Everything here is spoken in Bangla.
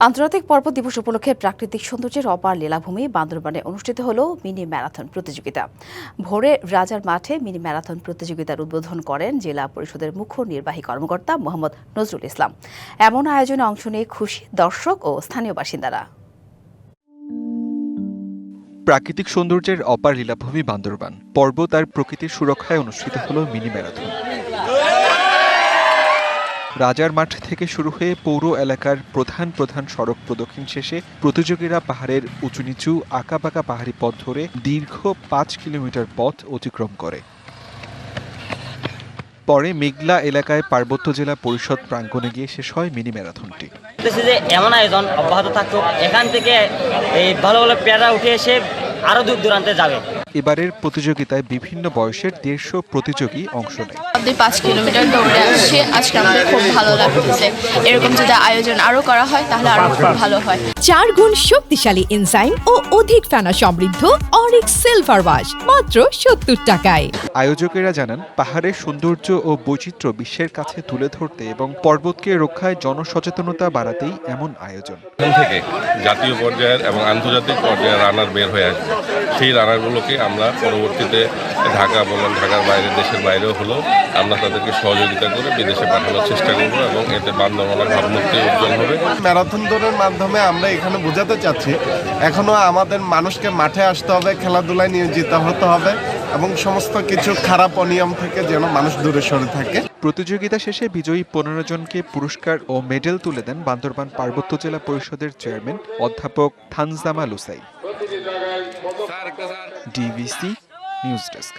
আন্তর্জাতিক পর্বত দিবস উপলক্ষে প্রাকৃতিক সৌন্দর্যের অপার লীলাভূমি বান্দরবানে অনুষ্ঠিত হলো মিনি ম্যারাথন প্রতিযোগিতা। ভোরে রাজার মাঠে মিনি ম্যারাথন প্রতিযোগিতার উদ্বোধন করেন জেলা পরিষদের মুখ্য নির্বাহী কর্মকর্তা মোহাম্মদ নজরুল ইসলাম। এমন আয়োজনে অংশ নিয়ে খুশি দর্শক ও স্থানীয় বাসিন্দারা। প্রাকৃতিক সৌন্দর্যের অপার লীলাভূমি বান্দরবান পর্বত আর প্রকৃতির সুরক্ষায় অনুষ্ঠিত হলো মিনি ম্যারাথন। রাজার মাঠ থেকে শুরু হয়ে পৌর এলাকার প্রধান সড়ক প্রদক্ষিণ শেষে প্রতিযোগীরা পাহাড়ের উঁচু নিচু আঁকাবাঁকা পাহাড়ি পথ ধরে দীর্ঘ ৫ কিলোমিটার পথ অতিক্রম করে। পরে মেঘলা এলাকায় পার্বত্য জেলা পরিষদ প্রাঙ্গণে গিয়ে শেষ হয় মিনি ম্যারাথনটি। এমন আয়োজন অব্যাহত থাকুক, এখান থেকে এই ভালো ভালো প্লেয়াররা উঠে এসে আরো দূর দূরান্তে যাবে। এবারের প্রতিযোগিতায় বিভিন্ন বয়সের ১৫০ প্রতিযোগী অংশ নেয়। ৫ কিলোমিটার দৌড়ে আসছে, আজকে আমাদের খুব ভালো লাগতেছে। এরকম যদি আয়োজন আরো করা হয় তাহলে আরো খুব ভালো হয়। ৪ গুণ শক্তিশালী এনজাইম ও অধিক ফেনা সমৃদ্ধ অরিক্স সিলভার ওয়াশ মাত্র ৭০ টাকায়। আয়োজকেরা জানান, পাহাড়ের সৌন্দর্য ও বৈচিত্র্য বিশ্বের কাছে তুলে ধরতে এবং পর্বতকে রক্ষায় জনসচেতনতা বাড়াতেই এমন আয়োজন। এখান থেকে জাতীয় পর্যায়ের এবং আন্তর্জাতিক পর্যায়ের রানার বের হয়ে আসবে। সেই রানারগুলোকে আমরা পরবর্তীতে ঢাকা বলেন, ঢাকার বাইরে দেশের বাইরেও হলো আমরা তাদেরকে সহযোগিতা করে বিদেশে পাঠানোর চেষ্টা করব এবং এতে বান্দরবানের ভাবমূর্তি উজ্জ্বল হবে। ম্যারাথন দৌড়ের মাধ্যমে আমরা এখানে বোঝাতে চাচ্ছি এখনো আমাদের মানুষকে মাঠে আসতে হবে, খেলাধুলায় নিয়োজিত হতে হবে এবং সমস্ত কিছু খারাপ অনিয়ম থেকে যেন মানুষ দূরে সরে থাকে। প্রতিযোগিতা শেষে বিজয়ী ১৫ জনকে পুরস্কার ও মেডেল তুলে দেন বান্দরবান পার্বত্য জেলা পরিষদের চেয়ারম্যান অধ্যাপক Thanzama Lushai. DVC news desk.